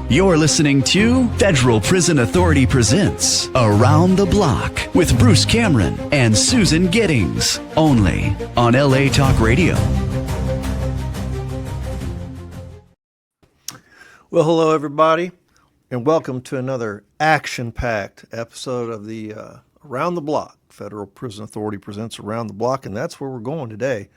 You're listening to Federal Prison Authority presents Around the Block with Bruce Cameron and Susan Giddings, only on LA Talk Radio. Well, hello, everybody, and welcome to another action-packed episode of the Around the Block. Federal Prison Authority presents Around the Block, and that's where we're going today.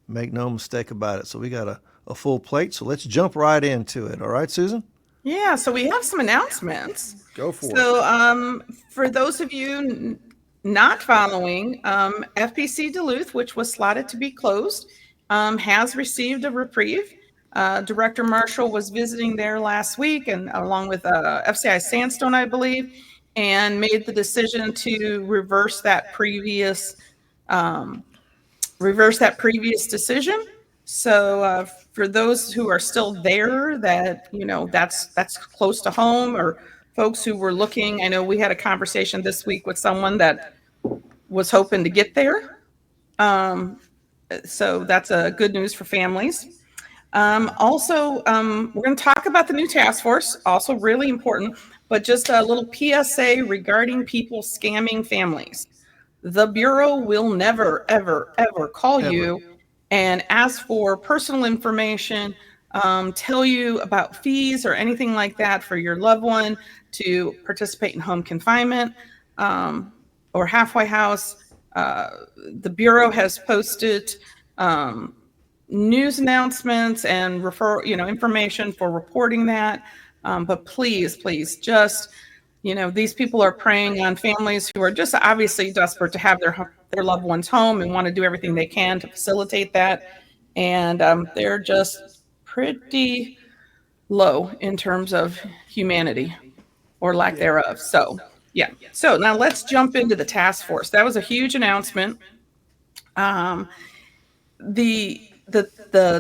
Make no mistake about it. So we got a full plate, so let's jump right into it. All right, Susan? Yeah, so we have some announcements. Go for it. So for those of you not following, FPC Duluth, which was slotted to be closed, has received a reprieve. Director Marshall was visiting there last week, and along with FCI Sandstone, I believe, and made the decision to reverse that previous decision. So for those who are still there, that that's close to home, or folks who were looking, I know we had a conversation this week with someone that was hoping to get there. So that's a good news for families. Also, we're going to talk about the new task force, also really important, but just a little PSA regarding people scamming families. The Bureau will never, ever, ever call you and ask for personal information, tell you about fees or anything like that for your loved one to participate in home confinement or halfway house. The Bureau has posted news announcements and information for reporting that. But please, just, these people are preying on families who are just obviously desperate to have their loved ones home and want to do everything they can to facilitate that. And they're just pretty low in terms of humanity or lack thereof. So, yeah. So now let's jump into the task force. That was a huge announcement. The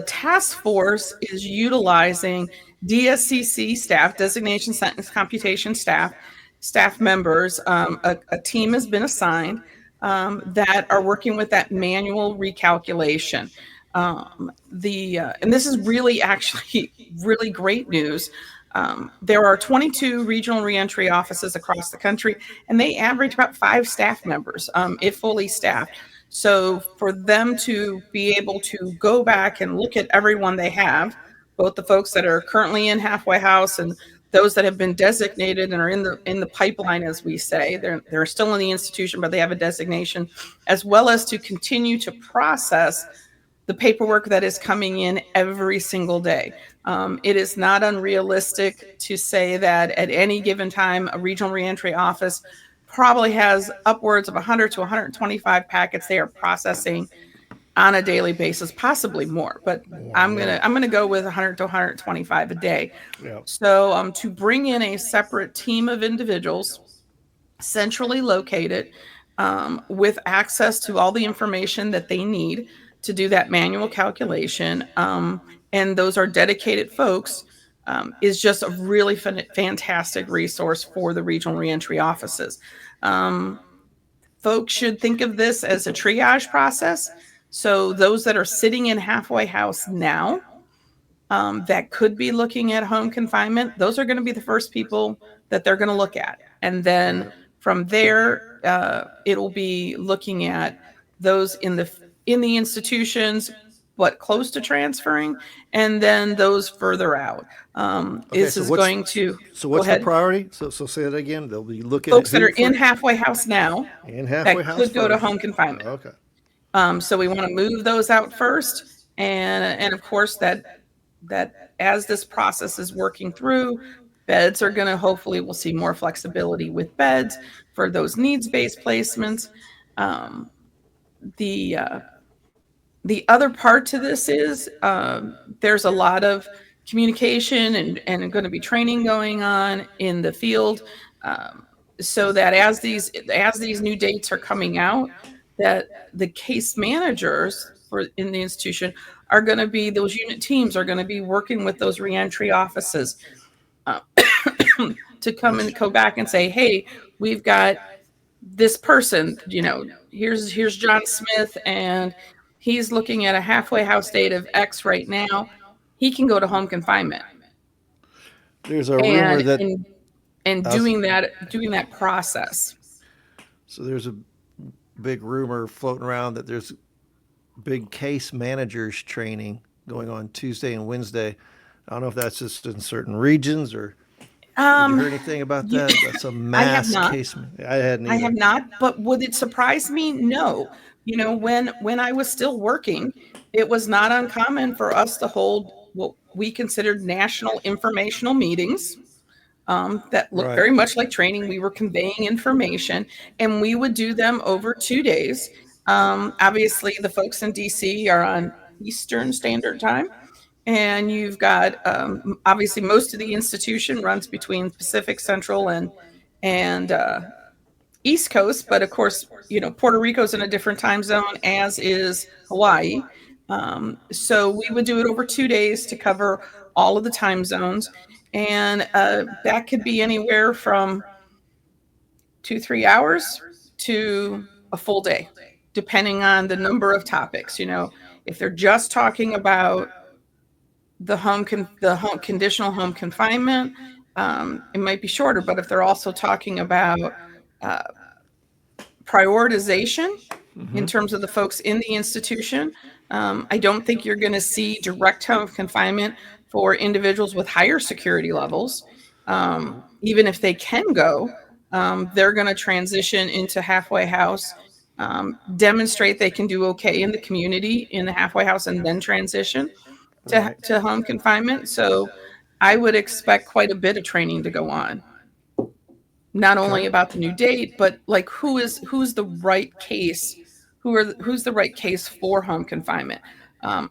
task force is utilizing DSCC staff, designation sentence computation staff members. A team has been assigned that are working with that manual recalculation. And this is really actually really great news. There are 22 regional reentry offices across the country, and they average about 5 staff members, if fully staffed. So for them to be able to go back and look at everyone they have, both the folks that are currently in halfway house and those that have been designated and are in the pipeline, as we say, they're still in the institution, but they have a designation, as well as to continue to process the paperwork that is coming in every single day. It is not unrealistic to say that at any given time, a regional reentry office probably has upwards of 100 to 125 packets they are processing on a daily basis, possibly more, but I'm gonna go with 100 to 125 a day. Yep. So to bring in a separate team of individuals, centrally located, with access to all the information that they need to do that manual calculation, and those are dedicated folks, is just a really fantastic resource for the regional reentry offices. Folks should think of this as a triage process. So those that are sitting in halfway house now, that could be looking at home confinement, those are going to be the first people that they're going to look at. And then from there, it'll be looking at those in the institutions, but close to transferring, and then those further out. This is going to. So what's the priority? So say it again. They'll be looking folks at that are in halfway house now. In halfway house could go to first. home confinement. Okay. So we want to move those out first, and of course that as this process is working through, beds are going to hopefully we'll see more flexibility with beds for those needs-based placements. The other part to this is there's a lot of communication and going to be training going on in the field, so that as these new dates are coming out, that the case managers in the institution are going to be, those unit teams are going to be working with those reentry offices to come and go back and say, hey, we've got this person, here's John Smith, and he's looking at a halfway house date of X right now. He can go to home confinement. There's a rumor and that and us, doing that process. so there's a big rumor floating around that there's big case managers training going on Tuesday and Wednesday. I don't know if that's just in certain regions or did you Um, hear anything about you, that? That's a I have mass not. case. I hadn't I have either. not, but would it surprise me? No. When I was still working, it was not uncommon for us to hold what we considered national informational meetings, that looked Right. very much like training. We were conveying information, and we would do them over 2 days. Obviously, the folks in DC are on Eastern Standard Time, and you've got, obviously, most of the institution runs between Pacific Central and East Coast, but of course, Puerto Rico's in a different time zone, as is Hawaii. So we would do it over 2 days to cover all of the time zones. And that could be anywhere from 2, 3 hours to a full day, depending on the number of topics. If they're just talking about the home conditional home confinement, it might be shorter. But if they're also talking about uh, prioritization in terms of the folks in the institution. I don't think you're going to see direct home confinement for individuals with higher security levels. Even if they can go, they're going to transition into halfway house, demonstrate they can do okay in the community in the halfway house, and then transition Right. to home confinement. So I would expect quite a bit of training to go on, not Okay. only about the new date, but like who's the right case, who's the right case for home confinement.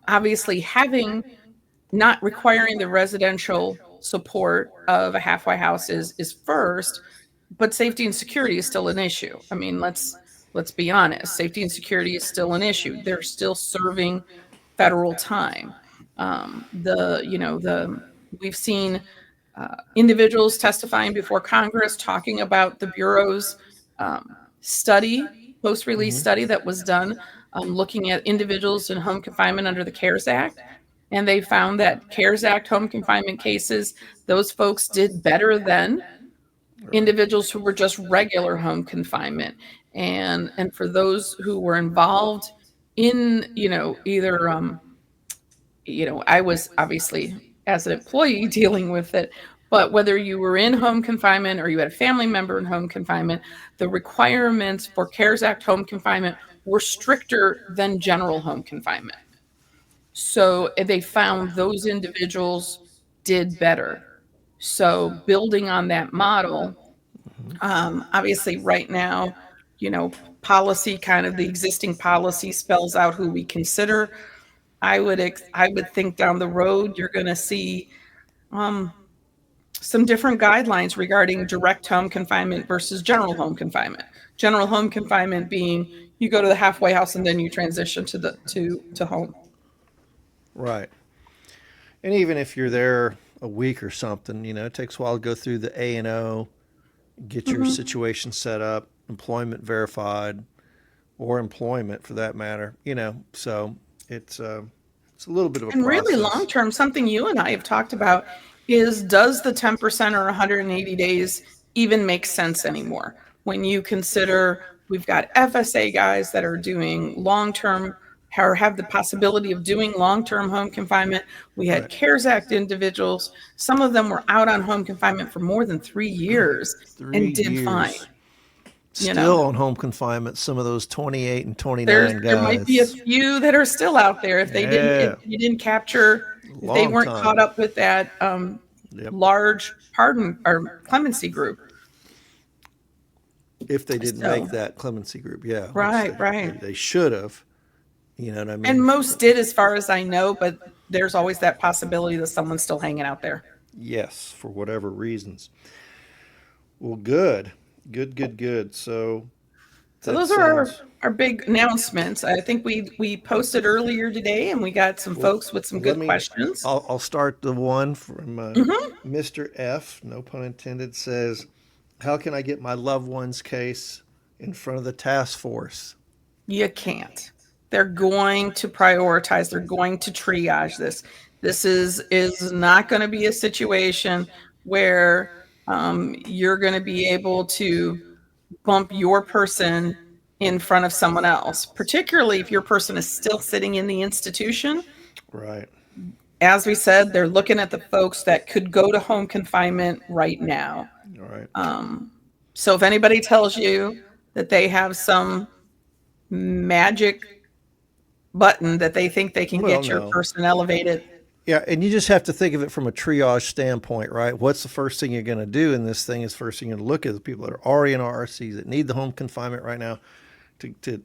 Obviously, having not requiring the residential support of a halfway house is first, but safety and security is still an issue. I mean, let's be honest. Safety and security is still an issue. They're still serving federal time. The you know the We've seen individuals testifying before Congress talking about the Bureau's study, post release Hmm. study that was done, looking at individuals in home confinement under the CARES Act. And they found that CARES Act home confinement cases, those folks did better than Right. individuals who were just regular home confinement. And for those who were involved in, either I was obviously as an employee dealing with it, but whether you were in home confinement or you had a family member in home confinement, the requirements for CARES Act home confinement were stricter than general home confinement. So they found those individuals did better. So building on that model, obviously right now, you know, policy, kind of the existing policy spells out who we consider. I would think down the road you're going to see um, some different guidelines regarding direct home confinement versus general home confinement. General home confinement being you go to the halfway house and then you transition to home. Right. And even if you're there a week or something, it takes a while to go through the A&O, get your Hmm. situation set up, employment verified, or employment for that matter. So it's a little bit of a And really long process. term, something you and I have talked about is, does the 10% or 180 days even make sense anymore? When you consider we've got FSA guys that are doing long term or have the possibility of doing long term home confinement. We had Right. CARES Act individuals. Some of them were out on home confinement for more than 3 years Three and did fine. years You know, still on home confinement. Some of those 28 and there's 29 there might be a guys. few that are still out there if Yeah, you didn't capture, if they long weren't caught time. up with that Yep. large pardon or clemency group. If they didn't make So that clemency group, yeah, which right, right. they should have. You know what I And mean? most did, as far as I know, but there's always that possibility that someone's still hanging out there. Yes, for whatever reasons. Well, good, good, good, good. So So that those are our, sounds. our big announcements. I think we posted earlier today and we got some Well, folks with some let good me. questions. I'll start the one from Hmm. Mr. F. No pun intended. Says, "How can I get my loved one's case in front of the task force?" You can't. They're going to prioritize. They're going to triage this. This is not going to be a situation where you're going to be able to bump your person in front of someone else, particularly if your person is still sitting in the institution. Right. As we said, they're looking at the folks that could go to home confinement right now. All right. So if anybody tells you that they have some magic button that they think they can Well, get your no. person elevated, Yeah, and you just have to think of it from a triage standpoint, right? What's the first thing you're going to do in this thing? Is first thing you're going to look at the people that are already in RRCs that need the home confinement right now, to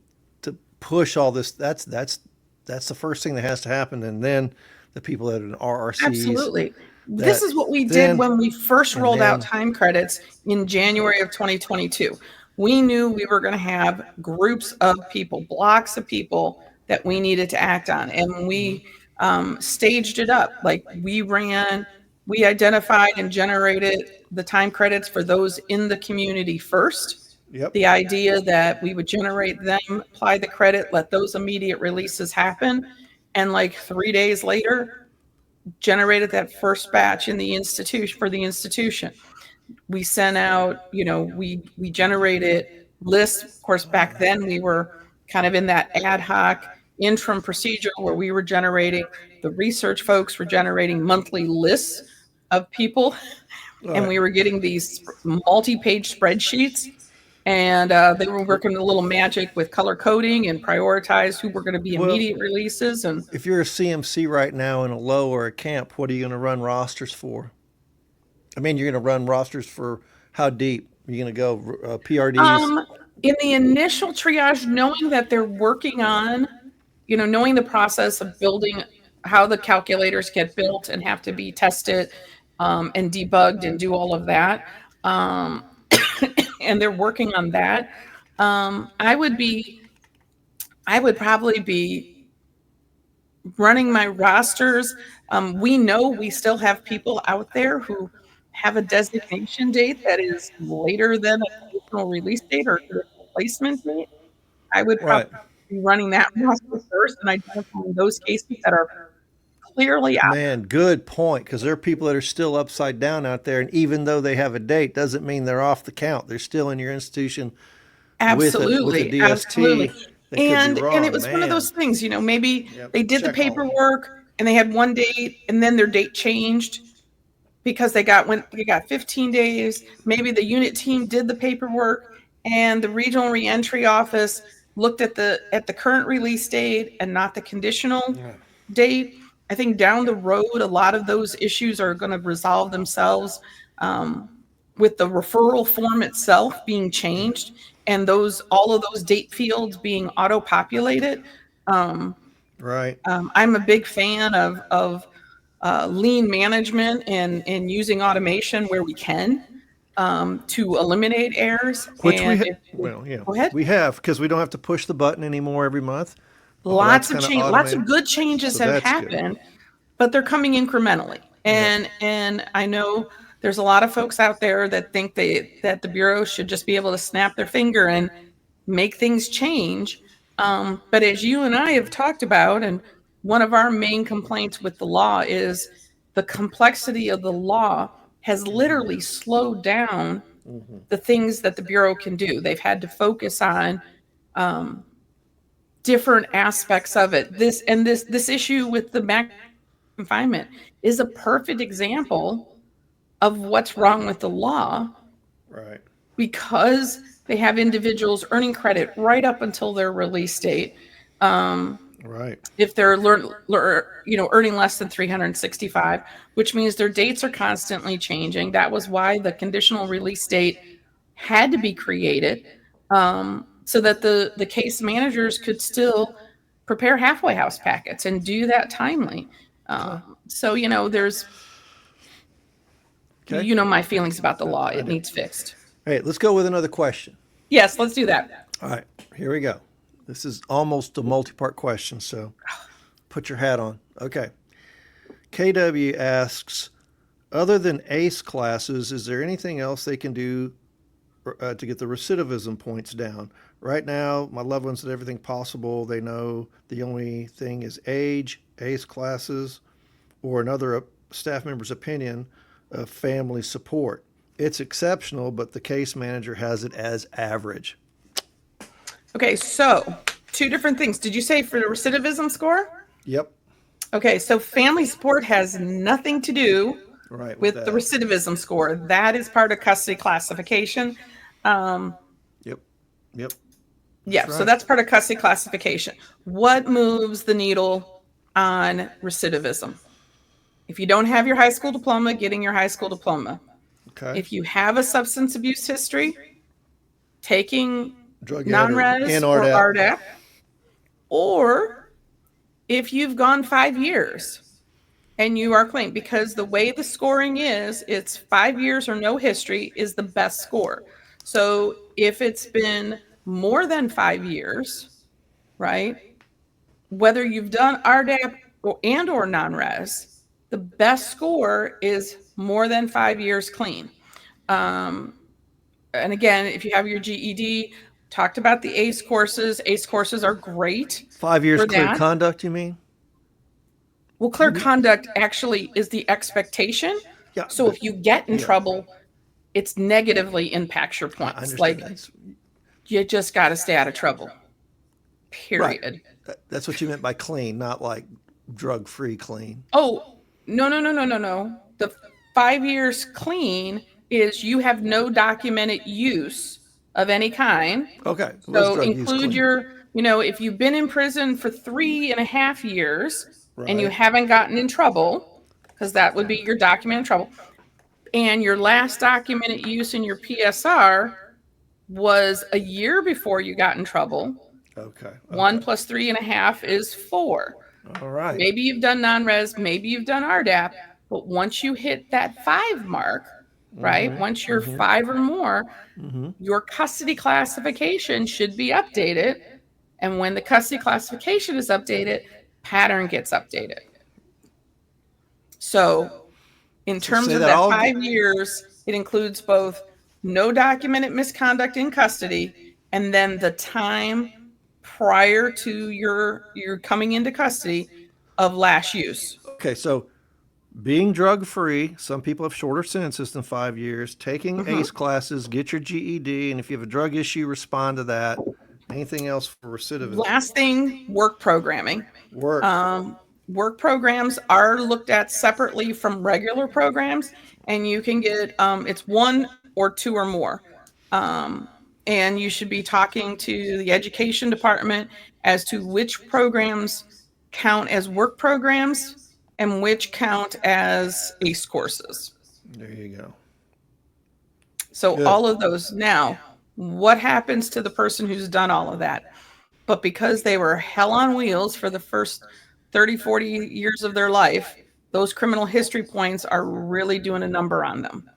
push all this. That's the first thing that has to happen, and then the people that are in RRCs. absolutely. This is what we then- did when we first and rolled out then- time credits in January of 2022. We knew we were going to have groups of people, blocks of people that we needed to act on. And we staged it up. Like we identified and generated the time credits for those in the community first. Yep. The idea that we would generate them, apply the credit, let those immediate releases happen. And like 3 days later, generated that first batch in the institution for the institution. We sent out, we generated lists. Of course, back then we were kind of in that ad hoc interim procedure where we were generating, the research folks were generating monthly lists of people, and we were getting these multi-page spreadsheets. And they were working a little magic with color coding and prioritize who were going to be immediate releases. And if you're a CMC right now in a low or a camp, what are you going to run rosters for? I mean, you're going to run rosters for how deep? You're going to go PRDs? In the initial triage, knowing that they're working on, knowing the process of building, how the calculators get built and have to be tested and debugged and do all of that. And they're working on that. I would probably be running my rosters. We know we still have people out there who have a designation date that is later than a traditional release date or a replacement date. I would probably be running that roster first and identifying those cases that are clearly out. Man, good point, because there are people that are still upside down out there, and even though they have a date, doesn't mean they're off the count. They're still in your institution Absolutely, with a DST. absolutely. That could be wrong. And it was one of those things, maybe they did the Check all of them. paperwork and they had one date and then their date changed because they got 15 days. Maybe the unit team did the paperwork and the regional reentry office looked at the current release date and not the conditional date. I think down the road, a lot of those issues are going to resolve themselves with the referral form itself being changed and all of those date fields being auto-populated. Right. I'm a big fan of lean management and using automation where we can to eliminate errors. Which and Go ahead. We have, because we don't have to push the button anymore every month. Lots of That's change, kinda lots of automated. good changes So have that's good. happened, but they're coming incrementally. And I know there's a lot of folks out there that think that the Bureau should just be able to snap their finger and make things change. But as you and I have talked about, and one of our main complaints with the law is the complexity of the law has literally slowed down the things that the Bureau can do. They've had to focus on different aspects of it. This issue with the maximum confinement is a perfect example of what's wrong with the law, Right. because they have individuals earning credit right up until their release date. Right. If they're earning less than 365, which means their dates are constantly changing. That was why the conditional release date had to be created, so that the case managers could still prepare halfway house packets and do that timely. So there's Okay. my feelings about the law. It needs fixed. Hey, let's go with another question. Yes, let's do that. All right, here we go. This is almost a multi-part question, so put your hat on. Okay. KW asks, other than ACE classes, is there anything else they can do to get the recidivism points down? Right now, my loved ones did everything possible. They know the only thing is age, ACE classes, or another staff member's opinion of family support. It's exceptional, but the case manager has it as average. Okay, so two different things. Did you say for the recidivism score? Yep. Okay, so family support has nothing to do Right, with with the that. recidivism score. That is part of custody classification. Yep. Yep. Yeah, That's so right. that's part of custody classification. What moves the needle on recidivism? If you don't have your high school diploma, getting your high school diploma. Okay. If you have a substance abuse history, taking Drug ed or non-res and or RDAP. RDAP, or if you've gone 5 years and you are clean, because the way the scoring is, it's 5 years or no history is the best score. So if it's been more than 5 years, right, whether you've done RDAP or non-res, the best score is more than 5 years clean. And again, if you have your GED, talked about the ACE courses. ACE courses are great 5 years for clear that. conduct, you mean? Well, clear conduct actually is the expectation. Yeah. So if you get in yeah. trouble, it's negatively impacts your I points. understand. Like you just got to stay out of trouble. Right. Period. That's what you meant by clean, not like drug free clean. Oh, no, no, no, no, no, no. The 5 years clean is you have no documented use of any kind. Okay. Was So drug use include clean? your, if you've been in prison for 3.5 years and you Right. haven't gotten in trouble, because that would be your documented trouble, and your last documented use in your PSR was a year before you got in trouble, Okay. 1 + 3.5 is 4. All right. Maybe you've done non-res, maybe you've done RDAP, but once you hit that 5 mark, right? Once you're 5 or more, your custody classification should be updated. And when the custody classification is updated, pattern gets updated. So in So terms say of that that all 5 years, it includes both no documented misconduct in custody and then the time prior to your coming into custody of last use. Okay, so being drug free, some people have shorter sentences than 5 years. Taking ACE classes, get your GED, and if you have a drug issue, respond to that. Anything else for recidivism? Last thing, work programming. Work. Work programs are looked at separately from regular programs, and you can get it's 1 or 2 or more. And you should be talking to the education department as to which programs count as work programs and which count as ACE courses. There you go. So Good. all of those. Now, what happens to the person who's done all of that? But because they were hell on wheels for the first 30, 40 years of their life, those criminal history points are really doing a number on them.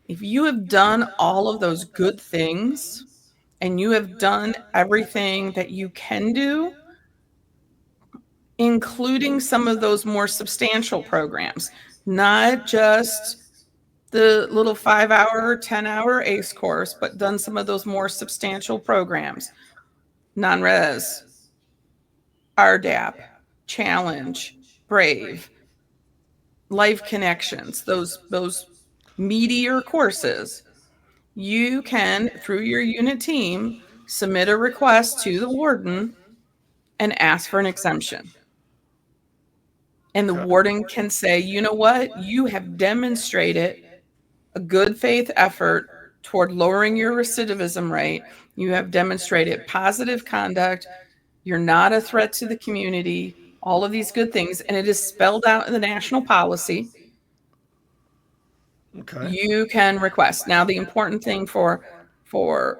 If you have done all of those good things and you have done everything that you can do, including some of those more substantial programs, not just the little 5-hour, 10-hour ACE course, but done some of those more substantial programs, non-res, RDAP, Challenge, Brave, Life Connections, those meatier courses, you can, through your unit team, submit a request to the warden and ask for an exemption. And the warden can say, you know what, you have demonstrated a good faith effort toward lowering your recidivism rate. You have demonstrated positive conduct. You're not a threat to the community, all of these good things. And it is spelled out in the national policy. Okay. You can request. Now, the important thing for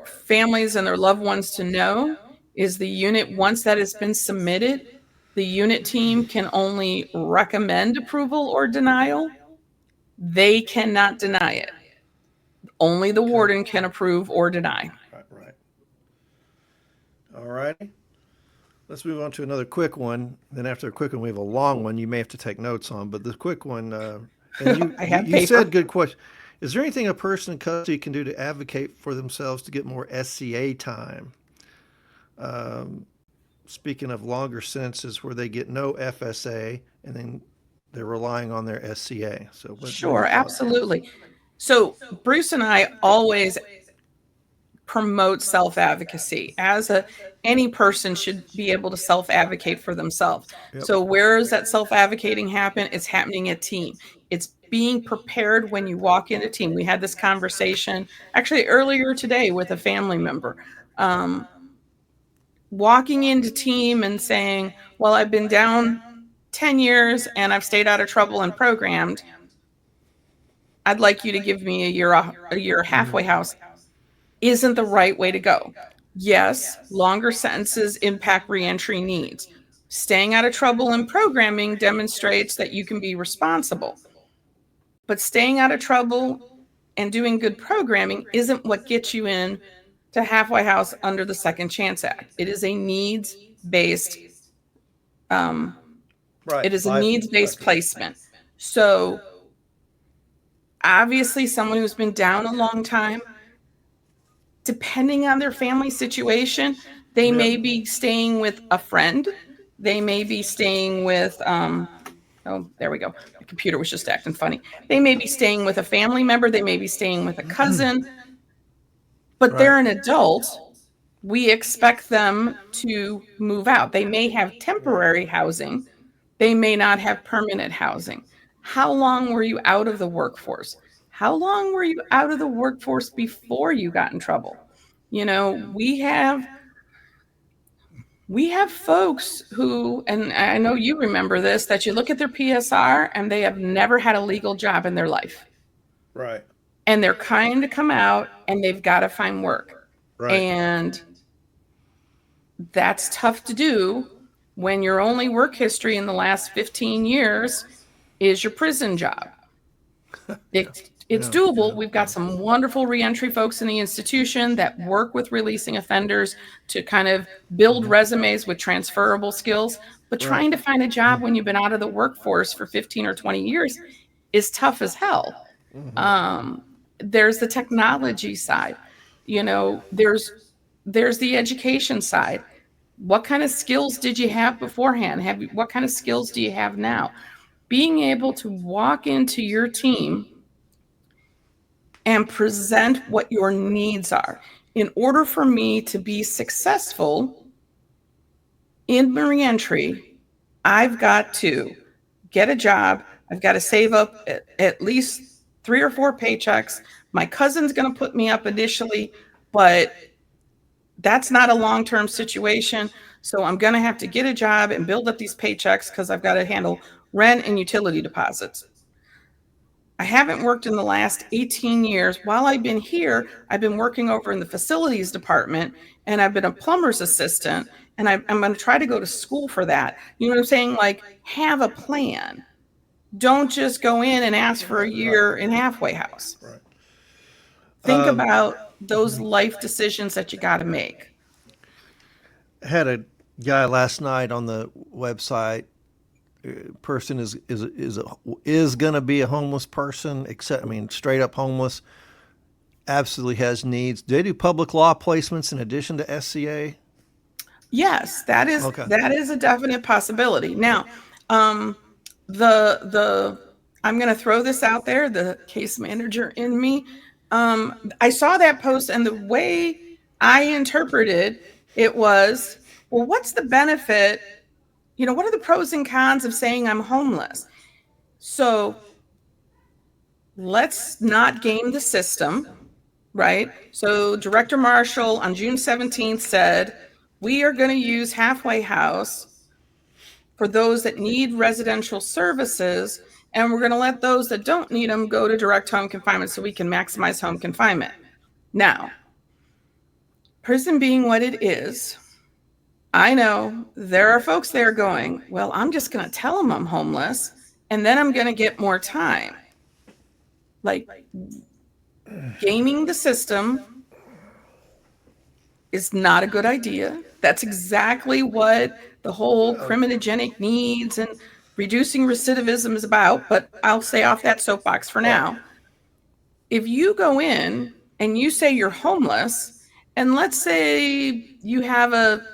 families and their loved ones to know is the unit, once that has been submitted, the unit team can only recommend approval or denial. They cannot deny it. Only the warden can approve or deny. Right. All righty. Let's move on to another quick one. Then after the quick one, we have a long one you may have to take notes on. But the quick one, and I have you paper. said good question. Is there anything a person in custody can do to advocate for themselves to get more SCA time? Speaking of longer sentences where they get no FSA and then they're relying on their SCA. So what are Sure, your thoughts? absolutely. So Bruce and I always promote self-advocacy. Any person should be able to self-advocate for themselves. Yep. So where is that self-advocating happen? It's happening at team. It's being prepared when you walk into team. We had this conversation actually earlier today with a family member. Um, Walking into team and saying, well, I've been down 10 years and I've stayed out of trouble and programmed. I'd like you to give me a year halfway house isn't the right way to go. Yes, longer sentences impact reentry needs. Staying out of trouble in programming demonstrates that you can be responsible. But staying out of trouble and doing good programming isn't what gets you in to halfway house under the Second Chance Act. It is a needs-based Right. it is a needs-based placement. So obviously someone who's been down a long time, depending on their family situation, they may be staying with a friend. They may be staying with, oh, there we go. The computer was just acting funny. They may be staying with a family member. They may be staying with a cousin, but they're an adult. We expect them to move out. They may have temporary housing. They may not have permanent housing. How long were you out of the workforce? How long were you out of the workforce before you got in trouble? You know, we have folks who, and I know you remember this, that you look at their PSR and they have never had a legal job in their life. Right. And they're trying to come out and they've got to find work. Right. And that's tough to do when your only work history in the last 15 years is your prison job. It's doable. We've got some wonderful reentry folks in the institution that work with releasing offenders to kind of build resumes with transferable skills. But trying to find a job when you've been out of the workforce for 15 or 20 years is tough as hell. There's the technology side. You know, there's the education side. What kind of skills did you have beforehand? What kind of skills do you have now? Being able to walk into your team and present what your needs are. In order for me to be successful in reentry, I've got to get a job. I've got to save up at least 3 or 4 paychecks. My cousin's going to put me up initially, but that's not a long-term situation. So I'm going to have to get a job and build up these paychecks because I've got to handle rent and utility deposits. I haven't worked in the last 18 years. While I've been here, I've been working over in the facilities department and I've been a plumber's assistant and I'm going to try to go to school for that. You know what I'm saying? Like, have a plan. Don't just go in and ask for a year in halfway house. Right. Think about those life decisions that you got to make. I had a guy last night on the website. Person is going to be a homeless person, straight up homeless. Absolutely has needs. Do they do public law placements in addition to SCA? Yes, that is a definite possibility. Now, I'm going to throw this out there. The case manager in me, I saw that post, and the way I interpreted it was, well, what's the benefit? You know, what are the pros and cons of saying I'm homeless? So let's not game the system, right? So Director Marshall on June 17th said, we are going to use halfway house for those that need residential services, and we're going to let those that don't need them go to direct home confinement so we can maximize home confinement. Now, prison being what it is, I know there are folks there going, well, I'm just going to tell them I'm homeless and then I'm going to get more time. Like, gaming the system is not a good idea. That's exactly what the whole criminogenic needs and reducing recidivism is about, but I'll stay off that soapbox for now. If you go in and you say you're homeless, and let's say you have a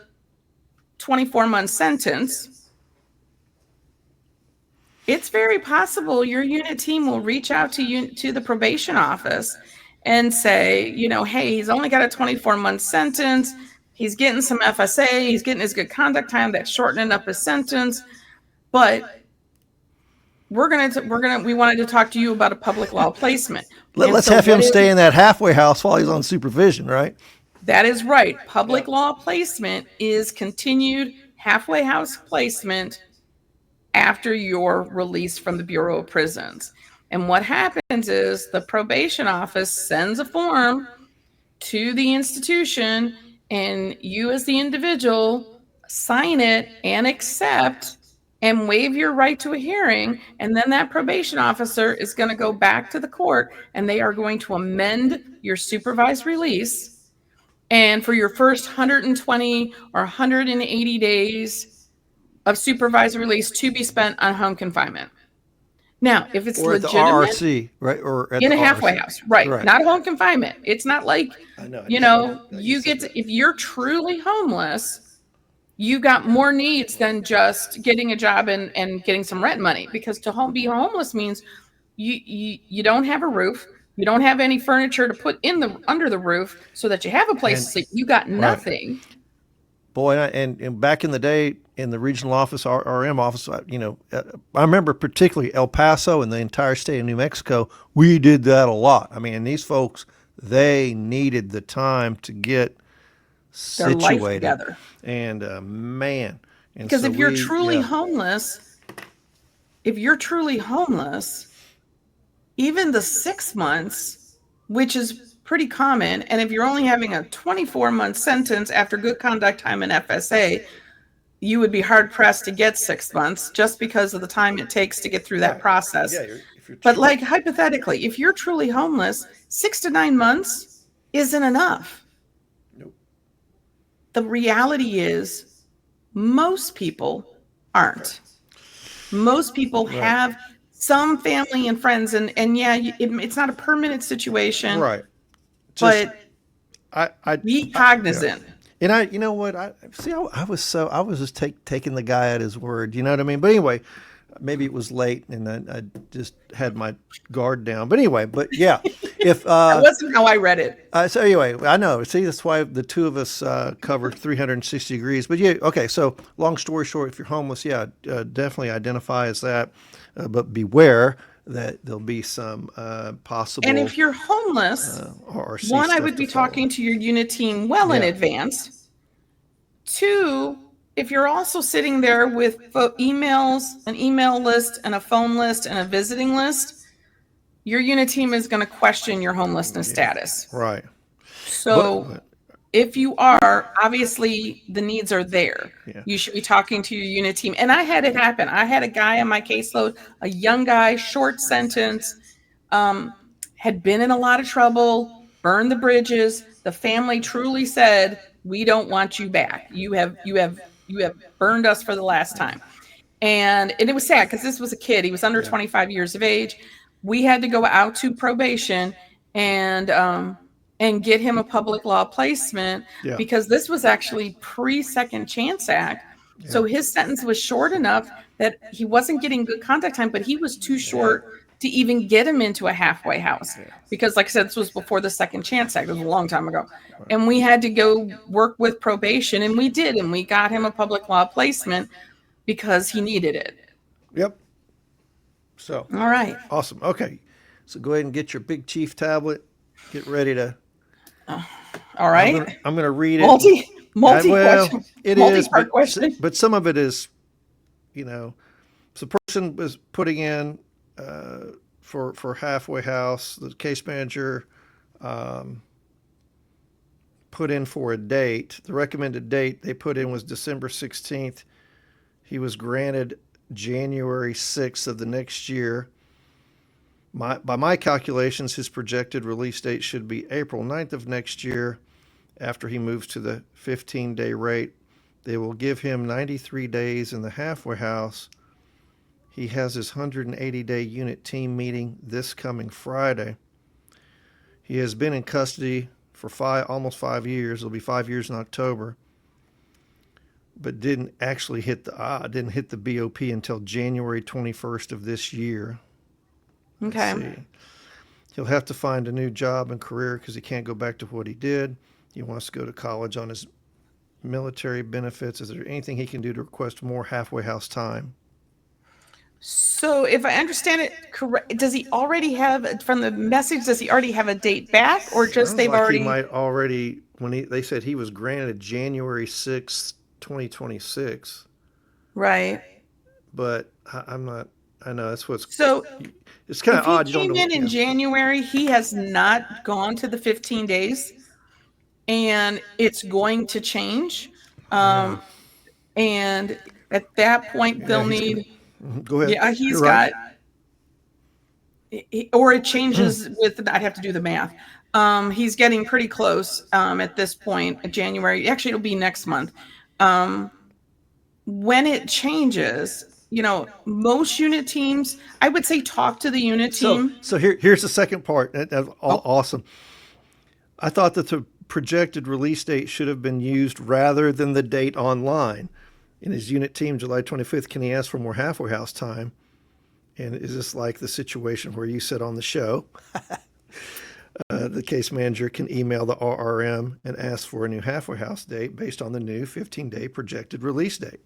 24-month sentence, it's very possible your unit team will reach out to the probation office and say, hey, he's only got a 24-month sentence. He's getting some FSA. He's getting his good conduct time. That's shortening up his sentence. But we wanted to talk to you about a public law placement. Let's have him stay in that halfway house while he's on supervision, right? That is right. Public law placement is continued halfway house placement after your release from the Bureau of Prisons. And what happens is the probation office sends a form to the institution, and you as the individual sign it and accept and waive your right to a hearing. And then that probation officer is going to go back to the court, and they are going to amend your supervised release. And for your first 120 or 180 days of supervised release to be spent on home confinement. Now, if it's or legitimate, at the RRC, right, or at in the a halfway RRC. house, right? Not home confinement. It's not like you get to, if you're truly homeless, you got more needs than just getting a job and getting some rent money. Because to be homeless means you don't have a roof. You don't have any furniture to put under the roof so that you have a place to sleep. You got nothing. Right. Boy, and back in the day in the regional office, RM office, I remember particularly El Paso and the entire state of New Mexico, we did that a lot. I mean, these folks, they needed the time to get situated. Their life together. And man. And because so if you're truly homeless, even the 6 months, which is pretty common, and if you're only having a 24-month sentence after good conduct time in FSA, you would be hard-pressed to get 6 months just because of the time it takes to get through that process. But like hypothetically, if you're truly homeless, 6 to 9 months isn't enough. Nope. The reality is most people aren't. Most people have some family and friends, and it's not a permanent situation, right? But I be cognizant. And I was just taking the guy at his word. You know what I mean? But anyway, maybe it was late and I just had my guard down. But anyway, if that wasn't how I read it. So anyway, I know. See, that's why the two of us cover 360 degrees. But okay. So long story short, if you're homeless, definitely identify as that, but beware that there'll be some possible. And if you're homeless, one, I would be talking to your unit team in advance. Two, if you're also sitting there with emails, an email list and a phone list and a visiting list, your unit team is going to question your homelessness status. Right. So if you are, obviously the needs are there. Yeah. You should be talking to your unit team. And I had it happen. I had a guy on my caseload, a young guy, short sentence, had been in a lot of trouble, burned the bridges. The family truly said, "We don't want you back. You have burned us for the last time." And it was sad because this was a kid. He was under 25 years of age. We had to go out to probation and get him a public law placement because this was actually pre-Second Chance Act. Yeah. So his sentence was short enough that he wasn't getting good contact time, but he was too short to even get him into a halfway house. Yeah. Because like I said, this was before the Second Chance Act. It was a long time ago. Right. And we had to go work with probation, and we did. And we got him a public law placement because he needed it. Yep. So. All right. Awesome. Okay. So go ahead and get your Big Chief tablet. Get ready to. All right. I'm going to read it. Multi-part question. But some of it is, so the person was putting in for halfway house. The case manager put in for a date. The recommended date they put in was December 16th. He was granted January 6th of the next year. By my calculations, his projected release date should be April 9th of next year. After he moves to the 15-day rate, they will give him 93 days in the halfway house. He has his 180-day unit team meeting this coming Friday. He has been in custody for almost 5 years. It'll be 5 years in October. but didn't actually hit the BOP until January 21st of this year. Let's Okay. see. He'll have to find a new job and career because he can't go back to what he did. He wants to go to college on his military benefits. Is there anything he can do to request more halfway house time? So if I understand it correct, does he already have, from the message, does he already have a date back, or just Sounds they've like he already, might already, they said he was granted January 6th, 2026, right? but I'm not, I know that's So it's kind if of he odd. You don't came know. in January, he has not gone to the 15 days, and it's going to change. Um, and at that point, Yeah, they'll need, go ahead. yeah, You're he's right. got, or it changes with, I'd have to do the math. He's getting pretty close at this point, January. Actually, it'll be next month. When it changes, most unit teams, I would say talk to the unit team. So here's the second part. That's Oh, awesome. I thought that the projected release date should have been used rather than the date online. In his unit team, July 25th, can he ask for more halfway house time? And is this like the situation where you said on the show, the case manager can email the RRM and ask for a new halfway house date based on the new 15-day projected release date?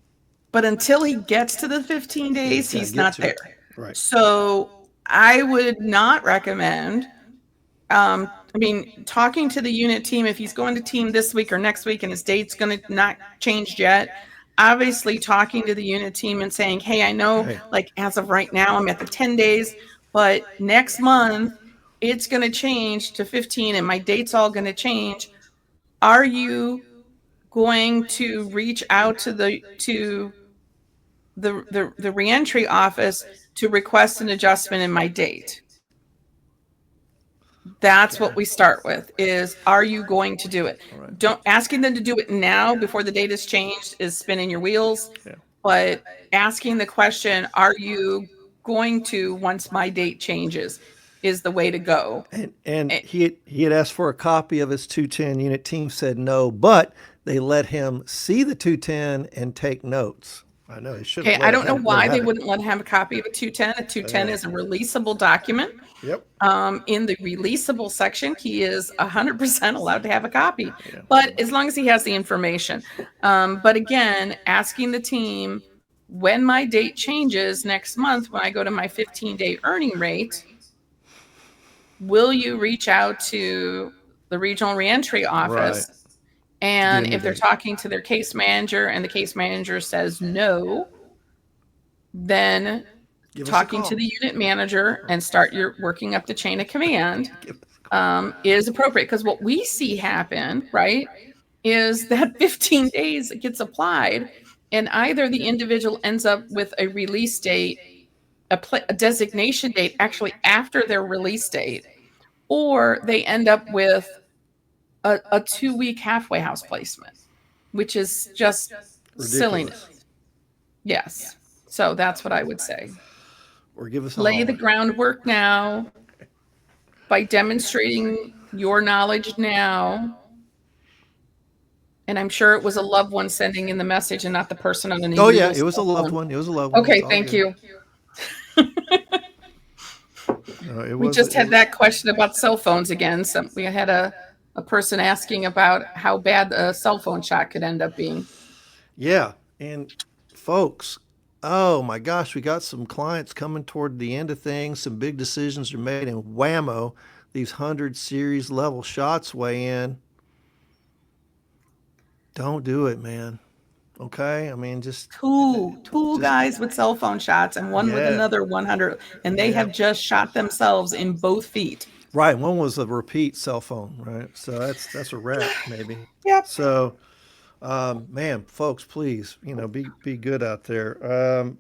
but until he gets to the 15 days, Gotta he's get not to there. it. Right. So I would not recommend, talking to the unit team, if he's going to team this week or next week and his date's going to not changed yet, obviously talking to the unit team and saying, hey, I know, Hey. like, as of right now, I'm at the 10 days, but next month it's going to change to 15 and my date's all going to change. Are you going to reach out to the reentry office to request an adjustment in my date? That's what we start with, is are you going to do it? right. Don't asking them to do it now before the date is changed is spinning your wheels. Yeah. But asking the question, are you going to, once my date changes, is the way to go. And Eh, he had asked for a copy of his 210. Unit team said no, but they let him see the 210 and take notes. I know they should have Okay, I let don't know him why have they it. wouldn't let him have a copy of a 210. A 210 is a releasable document. Yep. In the releasable section, he is 100% allowed to have a copy, but as long as he has the information. But again, asking the team, when my date changes next month, when I go to my 15-day earning rate, will you reach out to the regional reentry office? Right. And new if they're date. talking to their case manager and the case manager says no, then Give us a talking call. to the unit manager and start your working up the chain of command Give us a call. is appropriate. Because what we see happen, right, is that 15 days gets applied, and either the individual ends up with a release date, a designation date actually after their release date, or they end up with a 2-week halfway house placement, which is just silliness. Ridiculous. Yes. So that's what I would say. Or give us a Lay the holler. groundwork now by demonstrating your knowledge now. And I'm sure it was a loved one sending in the message and not the person on an Oh yeah, illegal it was a cell loved phone. one. It was a loved one. Okay, It's all thank good. you. No, We just had that question about cell phones again. So we had a person asking about how bad a cell phone shot could end up being. Yeah, and folks, oh my gosh, we got some clients coming toward the end of things. Some big decisions are made, and whammo, these 100 series level shots weigh in. Don't do it, man. Okay, I mean, Two just guys with cell phone shots and one with yeah, another 100, and they yeah. have just shot themselves in both feet. Right. One was a repeat cell phone, right? So that's a wrap, maybe. Yep. So, man, folks, please, be good out there.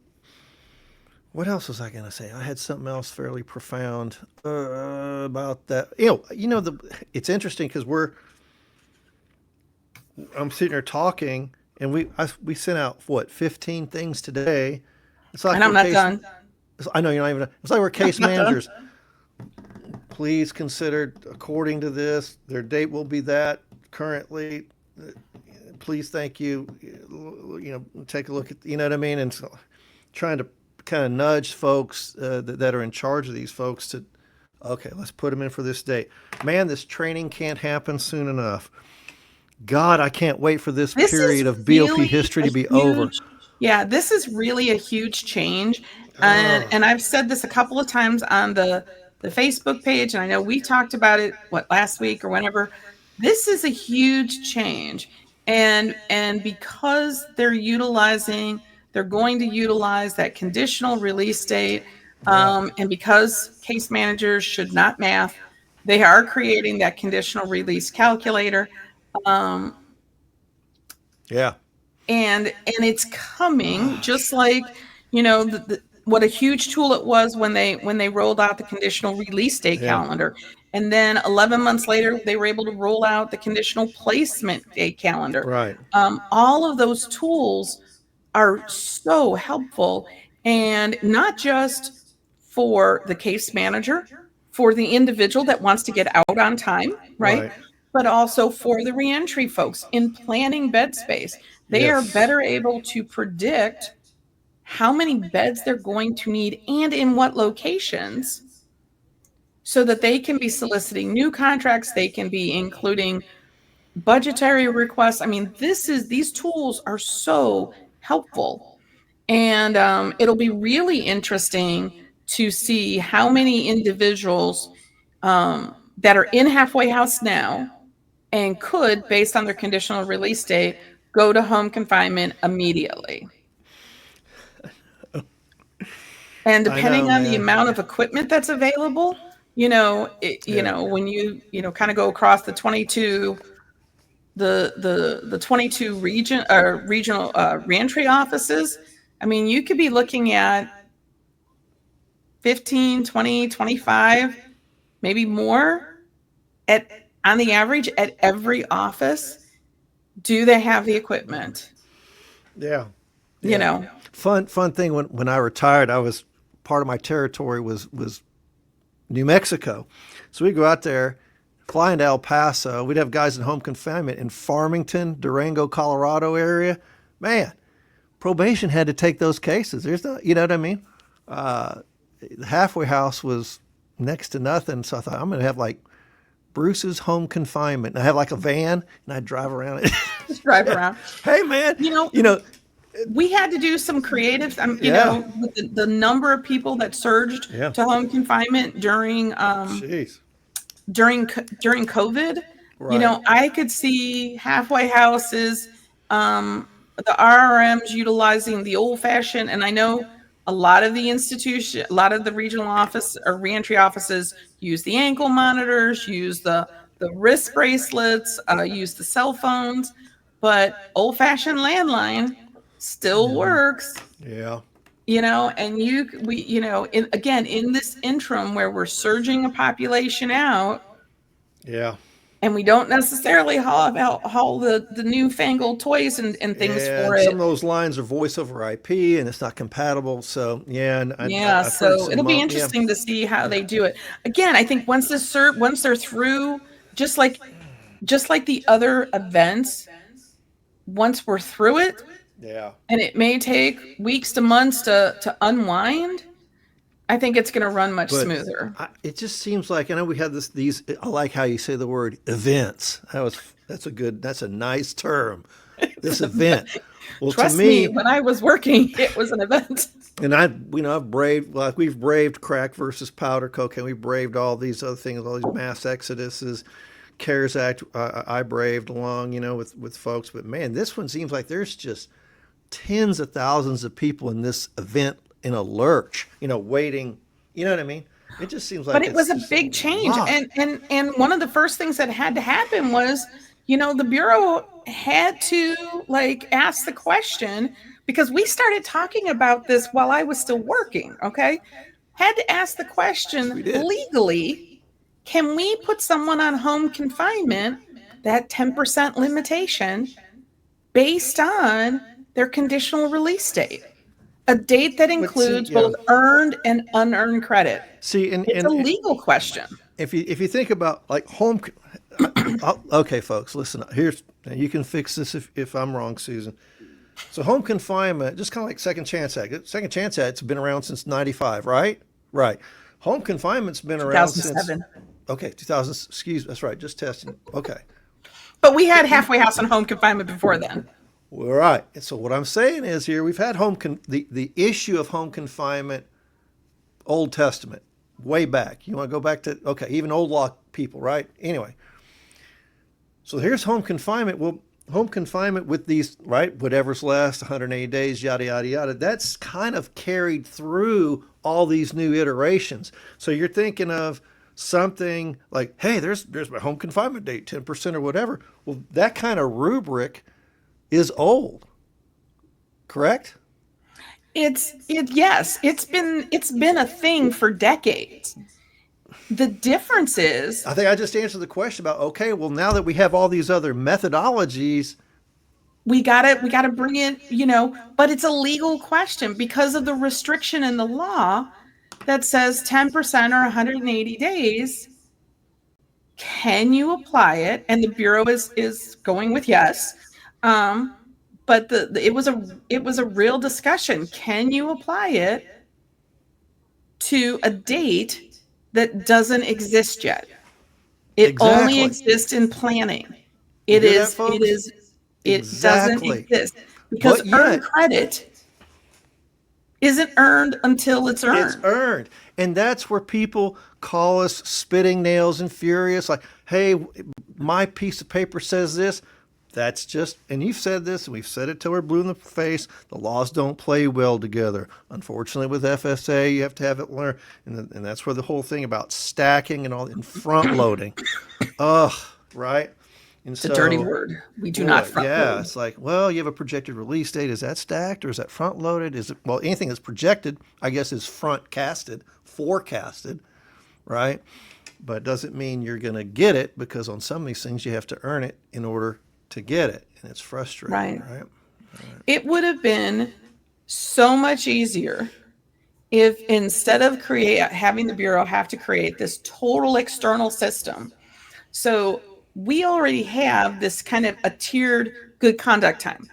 What else was I going to say? I had something else fairly profound about that. It's interesting because I'm sitting here talking, and we sent out what 15 things today. It's like And I'm we're not case. done. I know you're not even. It's like we're case I'm not done. managers. Please consider, according to this, their date will be that currently. Please, thank you. take a look at, you know what I mean, and so trying to kind of nudge folks that are in charge of these folks to, okay, let's put them in for this date. Man, this training can't happen soon enough. God, I can't wait for this This period is of BOP really history a to be over. huge, yeah, this is really a huge change. And I've said this a couple of times on the Facebook page, and I know we talked about it, last week or whenever. This is a huge change. And because they're going to utilize that conditional release date, Yeah. and because case managers should not math, they are creating that conditional release calculator. Um, Yeah. and it's coming just like, what a huge tool it was when they rolled out the conditional release day Yeah. calendar, and then 11 months later they were able to roll out the conditional placement day calendar. Right. All of those tools are so helpful, and not just for the case manager, for the individual that wants to get out on time, right? Right. But also for the reentry folks in planning bed space. They are Yes. better able to predict how many beds they're going to need and in what locations, so that they can be soliciting new contracts, they can be including budgetary requests. I mean, these tools are so helpful. And it'll be really interesting to see how many individuals that are in halfway house now and could, based on their conditional release date, go to home confinement immediately. And I know, depending on the man. amount of equipment that's available, when you kind of go across the 22, the 22 regional reentry offices, I mean, you could be looking at 15, 20, 25, maybe more on the average at every office. Do they have the equipment? Yeah. You know, Fun thing when I retired, I was part of my territory was New Mexico. So we'd go out there, fly into El Paso. We'd have guys in home confinement in Farmington, Durango, Colorado area. Man, probation had to take those cases. There's no, you know what I mean? The halfway house was next to nothing. So I thought, I'm going to have like Bruce's home confinement. And I have like a van and I'd drive around it. just drive around. Hey, man, You know, we had to do some creative, with the number of people that surged Yeah. to home confinement during Jeez. during COVID. Right. I could see halfway houses, the RRMs utilizing the old fashioned, and I know a lot of a lot of the regional office or reentry offices use the ankle monitors, use the wrist bracelets, use the cell phones, but old fashioned landline still works. Yeah. And again, in this interim where we're surging a population out, Yeah. and we don't necessarily haul the newfangled toys and things Yeah, for and it. some of those lines are voice over IP and it's not compatible. So yeah, and I've heard So some, it'll be yeah. interesting to see how they do it. Again, I think once they're through, just like the other events, once we're through it, Yeah. and it may take weeks to months to unwind, I think it's going to run much But smoother. it just seems like, I know we had these, I like how you say the word events. That's a nice term. This event. Well, Trust to me, when I was working, it was an event. and I've braved, like we've braved crack versus powder cocaine. We braved all these other things, all these mass exoduses, CARES Act. I braved along, with folks. But man, this one seems like there's just tens of thousands of people in this event in a lurch, waiting. You know what I mean? It just seems like But it was a just big change. lot. And one of the first things that had to happen was, the Bureau had to ask the question, because we started talking about this while I was still working, okay? Had to ask the question We did. legally, can we put someone on home confinement, that 10% limitation, based on their conditional release date? A date that includes yeah. both earned and unearned credit. See, and It's a legal question. if you think about like home, okay, folks, listen. You can fix this if I'm wrong, Susan. So home confinement, just kind of like Second Chance Act. Second Chance Act's been around since '95, right? Right. Home confinement's been around since 2007. okay, 2000. Excuse, that's right. Just testing. Okay. But we had halfway house and home confinement before then. All right. And so what I'm saying is here we've had the issue of home confinement, Old Testament, way back. You want to go back to okay, even old law people, right? Anyway. So here's home confinement. Well, home confinement with these, right, whatever's last, 180 days, yada, yada, yada, that's kind of carried through all these new iterations. So you're thinking of something like, hey, there's my home confinement date, 10% or whatever. Well, that kind of rubric is old, correct? Yes, it's been a thing for decades. The difference is, I think I just answered the question about, okay, well, now that we have all these other methodologies, we gotta bring in, but it's a legal question because of the restriction in the law that says 10% or 180 days. Can you apply it? And the Bureau is going with yes. But it was a real discussion. Can you apply it to a date that doesn't exist yet? It only exists in planning. It doesn't exist because earned credit isn't earned until it's earned. It's earned. And that's where people call us spitting nails and furious, like, hey, my piece of paper says this. That's just, and you've said this, and we've said it till we're blue in the face. The laws don't play well together. Unfortunately, with FSA, you have to have it learned, and that's where the whole thing about stacking and all and front loading. Right? And It's a dirty word. We do not front load. Yeah, it's like, well, you have a projected release date. Is that stacked or is that front loaded? Is it, well, anything that's projected, I guess, is forecasted, right? But it doesn't mean you're going to get it because on some of these things you have to earn it in order to get it, and it's frustrating, right? It would have been so much easier if instead of having the Bureau have to create this total external system. So we already have this kind of a tiered good conduct time.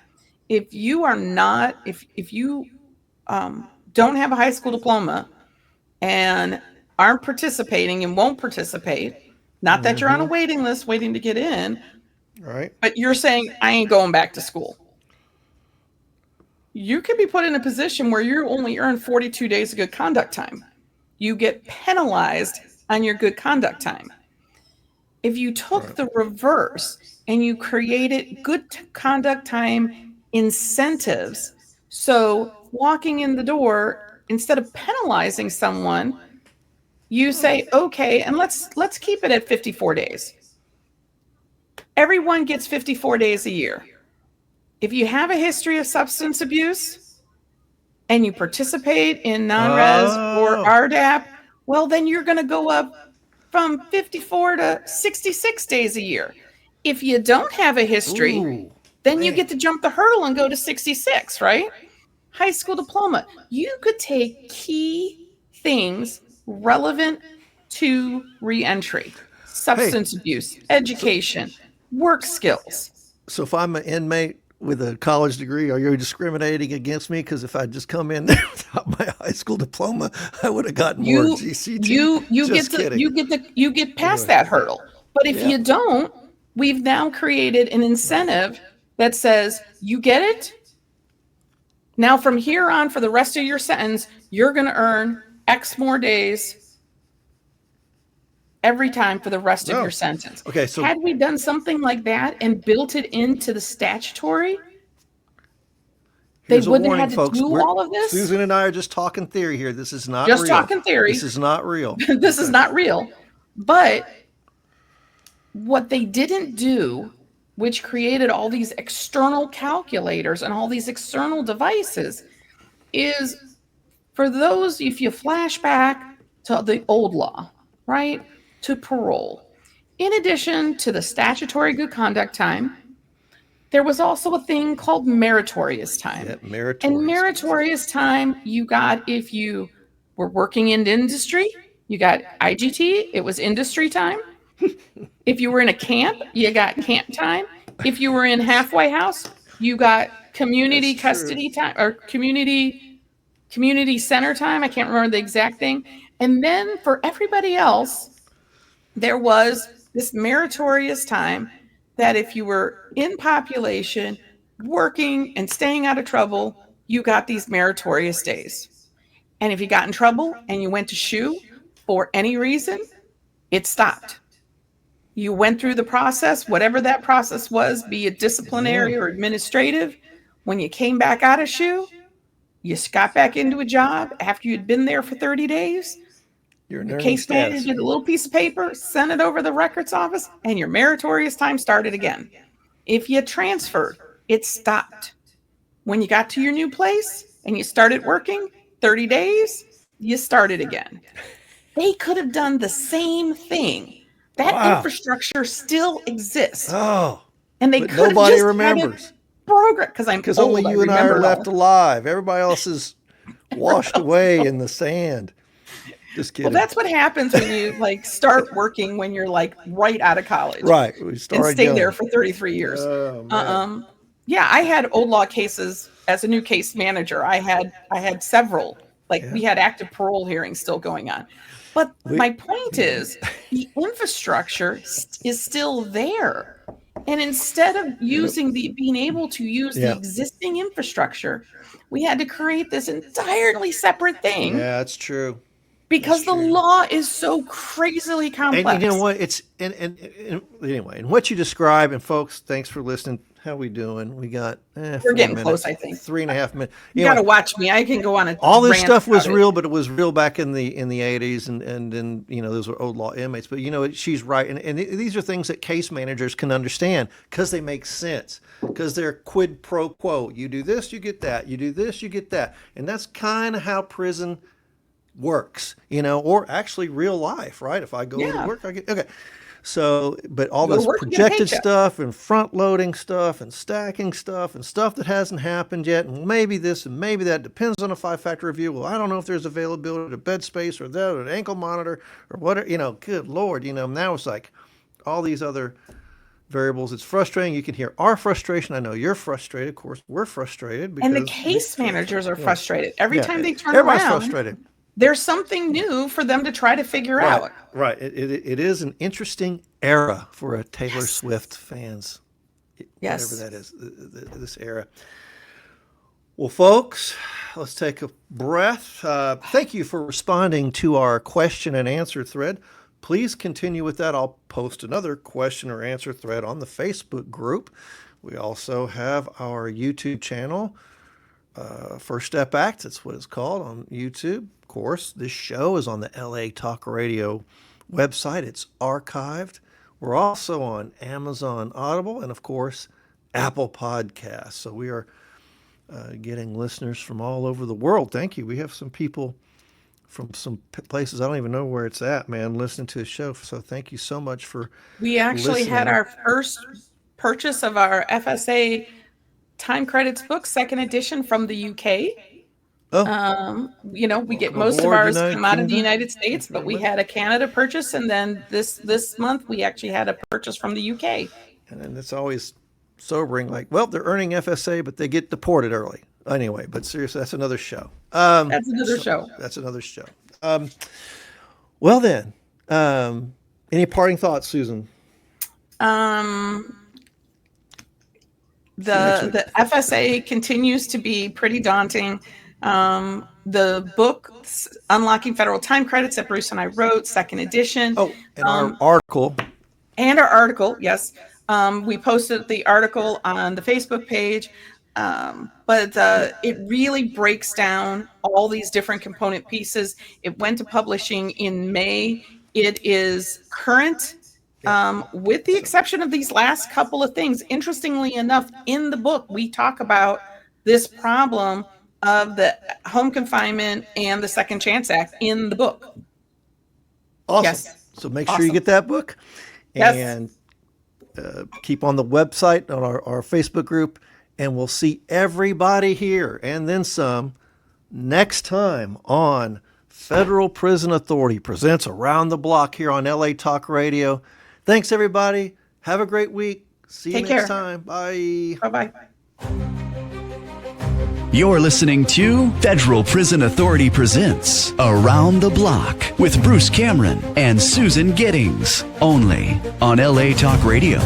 If you are not, if you don't have a high school diploma and aren't participating and won't participate, not that you're on a waiting list waiting to get in, right? But you're saying, I ain't going back to school. You could be put in a position where you only earn 42 days of good conduct time. You get penalized on your good conduct time. If you took the reverse and you created good conduct time incentives, so walking in the door, instead of penalizing someone, you say, okay, and let's keep it at 54 days. Everyone gets 54 days a year. If you have a history of substance abuse and you participate in non-res or RDAP, well, then you're going to go up from 54 to 66 days a year. If you don't have a history, then you get to jump the hurdle and go to 66, right? High school diploma. You could take key things relevant to reentry, substance abuse, education, work skills. So if I'm an inmate with a college degree, are you discriminating against me? Because if I just come in there without my high school diploma, I would have gotten more GCT. You get past that hurdle. But if you don't, we've now created an incentive that says you get it. Now from here on, for the rest of your sentence, you're going to earn X more days every time for the rest of your sentence. Okay, so had we done something like that and built it into the statutory, they wouldn't have had to do all of this. Susan and I are just talking theory here. This is not just real. Talking theory. This is not real. This is not real. But what they didn't do, which created all these external calculators and all these external devices, is for those, if you flash back to the old law, right? To parole. In addition to the statutory good conduct time, there was also a thing called meritorious time. Yeah, meritorious. And meritorious time you got if you were working in industry, you got IGT, it was industry time. If you were in a camp, you got camp time. If you were in halfway house, you got community That's custody true. time or community center time. I can't remember the exact thing. And then for everybody else, there was this meritorious time that if you were in population, working and staying out of trouble, you got these meritorious days. And if you got in trouble and you went to SHU for any reason, it stopped. You went through the process, whatever that process was, be it disciplinary or administrative. When you came back out of SHU, you got back into a job after you'd been there for 30 days. You're The earning case manager status. did a little piece of paper, sent it over to the records office, and your meritorious time started again. If you transferred, it stopped. When you got to your new place and you started working 30 days, you started again. They could have done the same thing. That Wow. infrastructure still exists. Oh, And they but could have nobody just remembers. had it program because I'm Because old, only you and I remember are it left all. alive. Everybody else is washed away in the sand. Just Well, kidding. that's what happens when you like start working when you're like right out of college. Right. We And started stay young. there for 33 years. Oh, man. Yeah, I had old law cases as a new case manager. I had several. Like we had active parole hearings still going on. But my point is the infrastructure is still there. And instead of using being able to use the existing infrastructure, we had to create this entirely separate thing Yeah, that's true. because the true. law is so crazily complex. And you know what? It's and anyway, and what you describe, and folks, thanks for listening. How we doing? We got We're getting close, I think. 3.5 minutes. You got to watch me. I can go on a All this rant stuff was about it. real, but it was real back in the 80s, and then those were old law inmates. But she's right, and these are things that case managers can understand because they make sense, because they're quid pro quo. You do this, you get that. You do this, you get that, and that's kind of how prison works, or actually real life, right? If I go to work, I get okay. So, but all Go to this work, you get a projected paycheck. stuff and front loading stuff and stacking stuff and stuff that hasn't happened yet, and maybe this and maybe that depends on a 5-factor review. Well, I don't know if there's availability to bed space or that or an ankle monitor or whatever. Good Lord, now it's like all these other variables. It's frustrating. You can hear our frustration. I know you're frustrated. Of course, we're frustrated. And the because case managers are frustrated. Every Yeah, time they turn everybody's around, frustrated. there's something new for them to try to figure out. Right. It is an interesting era for a Taylor Swift fans. Yes. Whatever that is, this era. Well, folks, let's take a breath. Thank you for responding to our question and answer thread. Please continue with that. I'll post another question or answer thread on the Facebook group. We also have our YouTube channel, First Step Act. That's what it's called on YouTube. Of course, this show is on the LA Talk Radio website. It's archived. We're also on Amazon Audible and, of course, Apple Podcasts. So we are getting listeners from all over the world. Thank you. We have some people from some places I don't even know where it's at, man, listening to the show. So thank you so much for We actually had listening. our first purchase of our FSA Time Credits book, second edition from the UK. Oh, We get Welcome most of aboard, ours United come out of the Kingdom. United States, but we had a Canada purchase, and then this month we actually had a purchase from the UK. and then it's always sobering. Like, well, they're earning FSA, but they get deported early. Anyway, but seriously, that's another show. That's another show. That's another show. Well then, any parting thoughts, Susan? The FSA continues to be pretty daunting. The book, Unlocking Federal Time Credits, that Bruce and I wrote, second edition. Oh, and our article. And our article, yes. We posted the article on the Facebook page. But it really breaks down all these different component pieces. It went to publishing in May. It is current, with the exception of these last couple of things. Interestingly enough, in the book, we talk about this problem of the home confinement and the Second Chance Act in the book. Awesome. Yes. So make sure you Awesome. get that book. Yes. And keep on the website, on our Facebook group, and we'll see everybody here and then some next time on Federal Prison Authority presents Around the Block here on LA Talk Radio. Thanks, everybody. Have a great week. See you Take next care. time. Bye. Bye-bye. You're listening to Federal Prison Authority presents Around the Block with Bruce Cameron and Susan Giddings, only on LA Talk Radio.